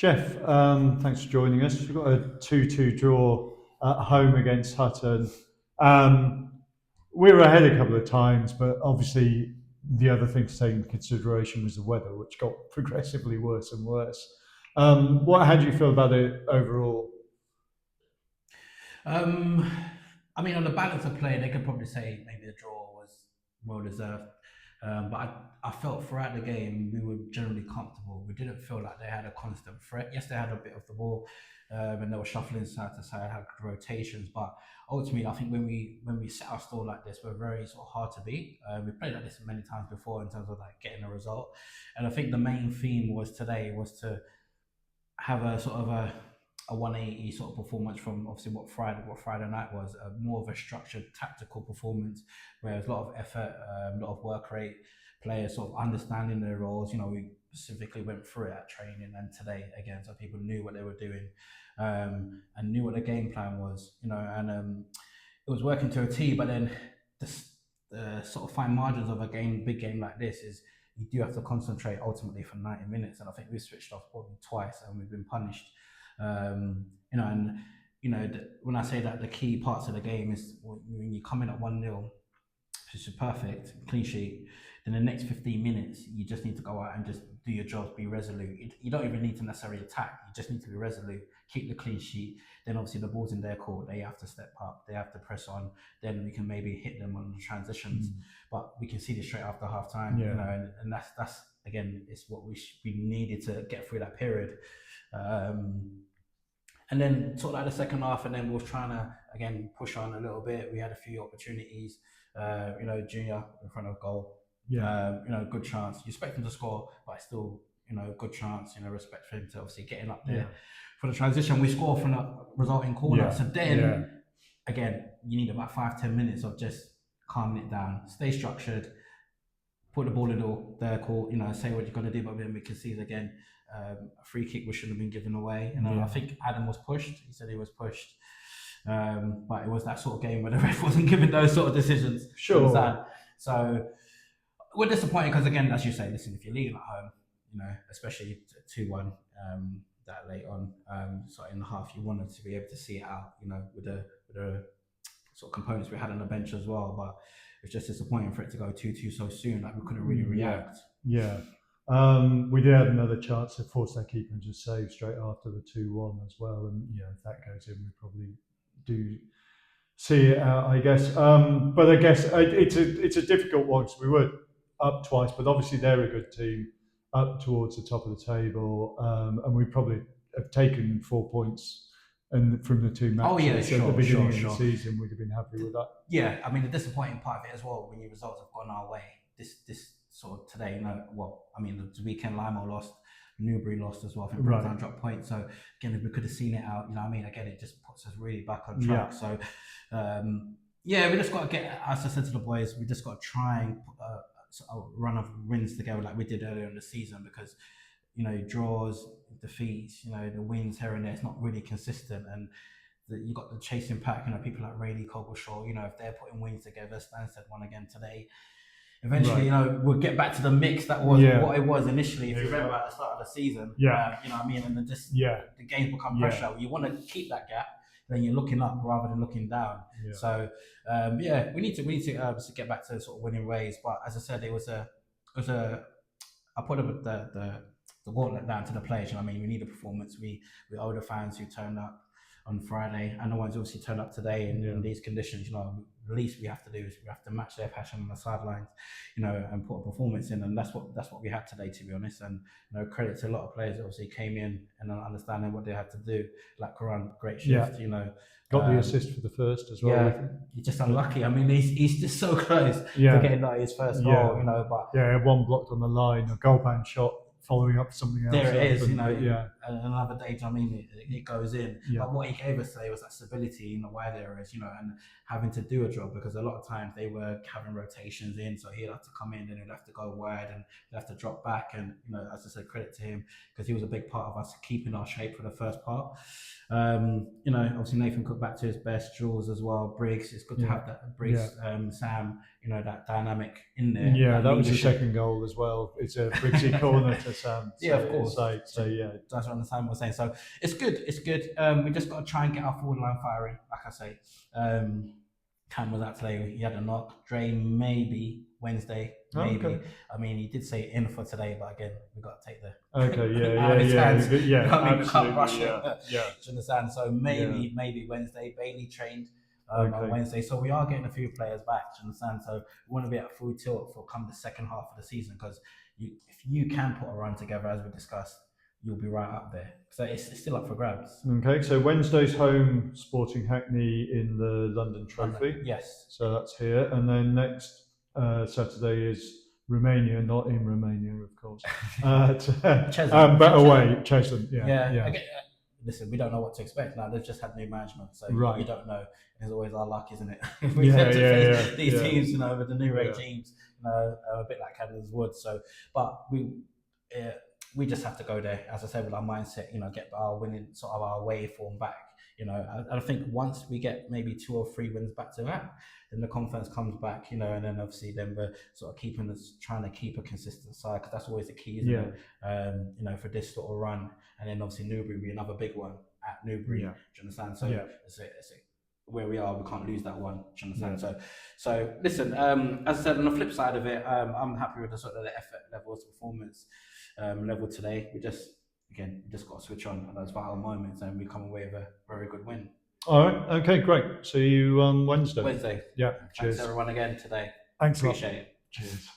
Geoff, thanks for joining us. We've got a 2-2 draw at home against Hutton. We were ahead a couple of times, but obviously the other thing to take into consideration was the weather, which got progressively worse and worse. How do you feel about it overall? Um, I mean, on the balance of play, they could probably say maybe the draw was well deserved. But I felt throughout the game we were generally comfortable. We didn't feel like they had a constant threat. Yes, they had a bit of the ball, and they were shuffling side to side, had rotations. But ultimately, I think when we set our stall like this, we're very sort of hard to beat. We played like this many times before in terms of like getting a result, and I think the main theme was today was to have a sort of a 180 sort of performance from obviously what Friday night was, more of a structured tactical performance where there's a lot of effort, a lot of work rate, players sort of understanding their roles. We specifically went through it at training and today again, so people knew what they were doing, and knew what the game plan was. And it was working to a T. But then the sort of fine margins of a big game like this is you do have to concentrate ultimately for 90 minutes. And I think we switched off probably twice and we've been punished. And when I say that the key parts of the game is when you come in at 1-0, which is perfect, clean sheet. Then the next 15 minutes, you just need to go out and just do your jobs, be resolute. You don't even need to necessarily attack. You just need to be resolute, keep the clean sheet. Then obviously the ball's in their court. They have to step up. They have to press on. Then we can maybe hit them on the transitions. But we can see this straight after half time, Yeah. and that's again, it's what we needed to get through that period. And then sort of like the second half, and then we was trying to again push on a little bit. We had a few opportunities, Junior in front of goal. Yeah. Good chance. You expect him to score, but still, good chance. Respect for him to obviously getting up Yeah. there for the transition. We score from the resulting corner. Yeah. So then, Yeah. again, you need about 5-10 minutes of just calming it down, stay structured, put the ball in their court, say what you're going to do, but then we can see again a free kick which shouldn't have been given away. I think Adam was pushed. He said he was pushed. But it was that sort of game where the ref wasn't giving those sort of decisions. Sure. So we're disappointed because, again, as you say, listen, if you're leading at home, especially 2-1 that late on, so in the half, you wanted to be able to see it out, with the sort of components we had on the bench as well. But it's just disappointing for it to go 2-2 so soon. Like we couldn't really Yeah. react. Yeah. We did have another chance to force their keeper into save straight after the 2-1 as well. And, if that goes in, we probably do see it out, I guess. But I guess it's a difficult one because we were up twice, but obviously they're a good team up towards the top of the table. And we probably have taken 4 points and from the two Oh yeah, matches at the sure, beginning sure, of the sure. season, we'd have been happy with that. Yeah, I mean the disappointing part of it as well when your results have gone our way. This sort of today, I mean the weekend Limo lost, Newbury lost as well. I think Right. Brighton dropped points. So again, if we could have seen it out, what I mean, again, it just puts us really back on track. Yeah. So yeah, we just got to get. As I said to the boys, we just got to try and put a run of wins together like we did earlier in the season because draws, defeats, the wins here and there. It's not really consistent, and you got the chasing pack. People like Rayleigh, Cogleshaw. If they're putting wins together, Stansted won again today. Eventually, Right. we'll get back to the mix that was Yeah. what it was initially. If There you you remember go. at the start of the season, Yeah. what I mean, and then just Yeah. the games become Yeah. pressure. You want to keep that gap, then you're looking up rather than looking down. Yeah. So yeah, we need to get back to sort of winning ways. But as I said, it was a I put the gauntlet down to the players. I mean, we need a performance. We owe the fans who turned up on Friday, and the ones who obviously turned up today in these conditions. The least we have to do is we have to match their passion on the sidelines, and put a performance in, and that's what we had today, to be honest. And credit to a lot of players that obviously came in and understanding what they had to do. Like Karan, great shift. Yeah. Got the Um, assist for the first as well. yeah, he's just unlucky. I mean, he's just so close to Yeah. getting his first goal, Yeah. but Yeah. One blocked on the line, a goal bound shot following up something else. there it is, But yeah. another day, I mean, it goes in. Yeah. But what he gave us today was that stability in the wide areas, and having to do a job because a lot of times they were having rotations in, so he'd have to come in, then he'd have to go wide and he'd have to drop back. And, as I said, credit to him because he was a big part of us keeping our shape for the first part. Obviously Nathan Cook back to his best, Jules as well, Briggs. It's good to Yeah. have that. Briggs, Yeah. Sam, that dynamic in there. Yeah, that was the leadership. second goal as well. It's a Brixie corner to Sam. Yeah, of course. So yeah, That's what Sam was saying. So it's good. It's good. We just got to try and get our forward line firing. Like I say, Cam was out today. He had a knock. Dre maybe Wednesday. Maybe. Okay. I mean, he did say in for today, but again, we got to take the Okay. Yeah. out of his hands. Yeah. I mean, we can't Absolutely. rush it. Yeah. Do you understand? So maybe Wednesday. Bailey trained on Wednesday, so we are getting a few players back. Do you understand? So we want to be at full tilt for come the second half of the season, because if you can put a run together, as we discussed, you'll be right up there. So it's still up for grabs. Okay, so Wednesday's home, Sporting Hackney in the London Trophy. Yes. So that's here, and then next Saturday is Romania, not in Romania, of course. But away, Chesham. Yeah. Again, listen, we don't know what to expect now. They've just had new management, so you don't know. It's always our luck, isn't it? We have to face these teams, with the new regimes, a bit like Cadden's Wood. So, but we just have to go there, as I said, with our mindset, get our winning sort of our way form back. I think once we get maybe 2 or 3 wins back to back, then the confidence comes back, and then obviously then we're sort of trying to keep a consistent side, because that's always the key, isn't it? For this sort of run, and then obviously Newbury will be another big one at Newbury. Do you understand? So it's where we are, we can't lose that one. Do you understand? So listen, as I said, on the flip side of it, I'm happy with the sort of the effort levels, performance level today. We just got to switch on those vital moments, and we come away with a very good win. All right. Okay. Great. See you on Wednesday. Yeah. Yeah. Thanks everyone again today. Thanks. Appreciate it. Cheers.